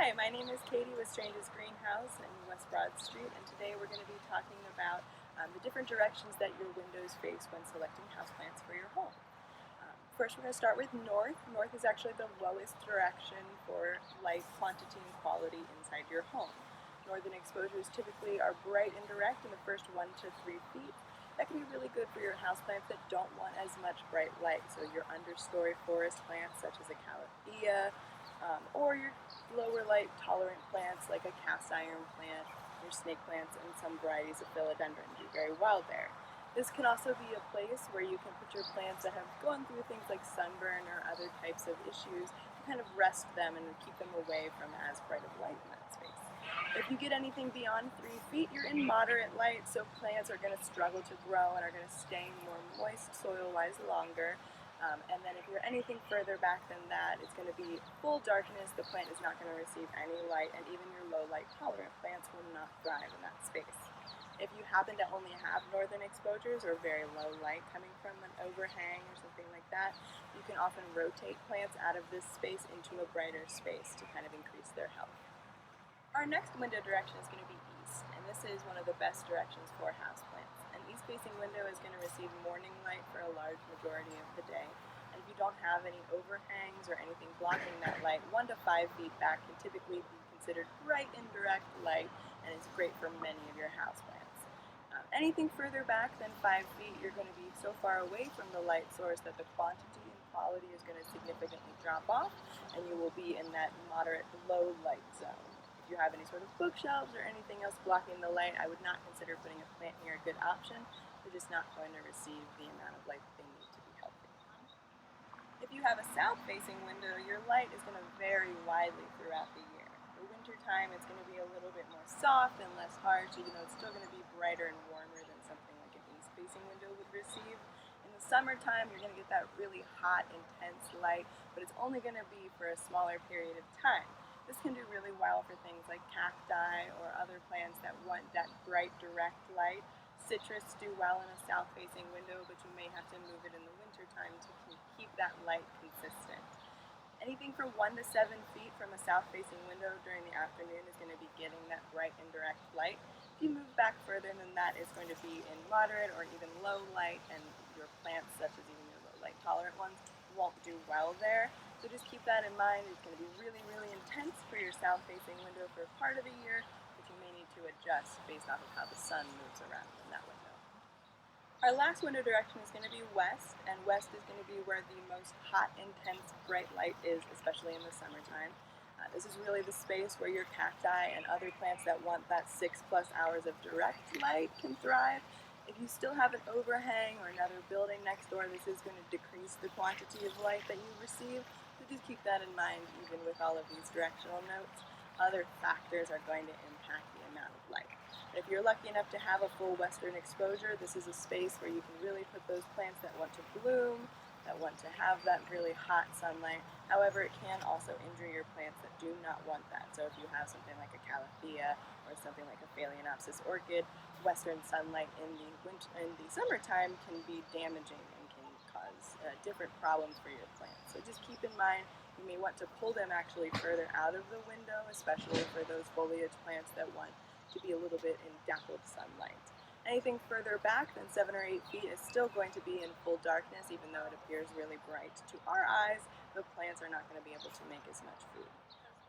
Hi, my name is Katie with Strange's Greenhouse in West Broad Street, and today we're going to be talking about the different directions that your windows face when selecting houseplants for your home. First, we're going to start with north. North is actually the lowest direction for light quantity and quality inside your home. Northern exposures typically are bright and direct in the first 1 to 3 feet. That can be really good for your houseplants that don't want as much bright light, so your understory forest plants such as a calathea, or your lower light tolerant plants like a cast iron plant, your snake plants, and some varieties of philodendron do very well there. This can also be a place where you can put your plants that have gone through things like sunburn or other types of issues to kind of rest them and keep them away from as bright of light in that space. If you get anything beyond 3 feet, you're in moderate light, so plants are going to struggle to grow and are going to stay more moist soil-wise longer. And then if you're anything further back than that, it's going to be full darkness. The plant is not going to receive any light, and even your low light tolerant plants will not thrive in that space. If you happen to only have northern exposures or very low light coming from an overhang or something like that, you can often rotate plants out of this space into a brighter space to kind of increase their health. Our next window direction is going to be east, and this is one of the best directions for houseplants. An east-facing window is going to receive morning light for a large majority of the day, and if you don't have any overhangs or anything blocking that light, 1 to 5 feet back can typically be considered bright indirect light, and is great for many of your houseplants. Anything further back than 5 feet, you're going to be so far away from the light source that the quantity and quality is going to significantly drop off, and you will be in that moderate low light zone. If you have any sort of bookshelves or anything else blocking the light, I would not consider putting a plant here a good option. They're just not going to receive the amount of light that they need to be healthy. If you have a south-facing window, your light is going to vary widely throughout the year. For winter time, it's going to be a little bit more soft and less harsh, even though it's still going to be brighter and warmer than something like an east-facing window would receive. In the summertime, you're going to get that really hot, intense light, but it's only going to be for a smaller period of time. This can do really well for things like cacti or other plants that want that bright, direct light. Citrus do well in a south-facing window, but you may have to move it in the wintertime to keep that light consistent. Anything from 1 to 7 feet from a south-facing window during the afternoon is going to be getting that bright indirect light. If you move back further than that, it's going to be in moderate or even low light, and your plants, such as even your low light tolerant ones, won't do well there. So just keep that in mind. It's going to be really, really intense for your south-facing window for part of the year, but you may need to adjust based off of how the sun moves around in that window. Our last window direction is going to be west, and west is going to be where the most hot, intense, bright light is, especially in the summertime. This is really the space where your cacti and other plants that want that 6+ hours of direct light can thrive. If you still have an overhang or another building next door, this is going to decrease the quantity of light that you receive, so just keep that in mind even with all of these directional notes. Other factors are going to impact the amount of light. If you're lucky enough to have a full western exposure, this is a space where you can really put those plants that want to bloom, that want to have that really hot sunlight. However, it can also injure your plants that do not want that. So if you have something like a calathea or something like a phalaenopsis orchid, western sunlight in the summertime can be damaging and can cause different problems for your plants. So just keep in mind, you may want to pull them actually further out of the window, especially for those foliage plants that want to be a little bit in dappled sunlight. Anything further back than 7 or 8 feet is still going to be in full darkness, even though it appears really bright. To our eyes, the plants are not going to be able to make as much food.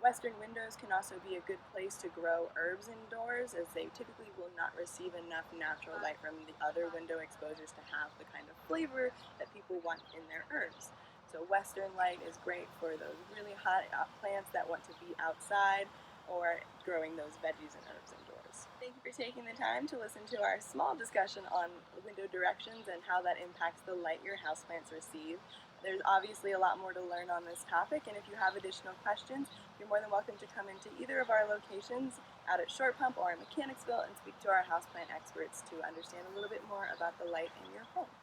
Western windows can also be a good place to grow herbs indoors, as they typically will not receive enough natural light from the other window exposures to have the kind of flavor that people want in their herbs. So western light is great for those really hot plants that want to be outside, or growing those veggies and herbs indoors. Thank you for taking the time to listen to our small discussion on window directions and how that impacts the light your houseplants receive. There's obviously a lot more to learn on this topic, and if you have additional questions, you're more than welcome to come into either of our locations out at Short Pump or in Mechanicsville and speak to our houseplant experts to understand a little bit more about the light in your home.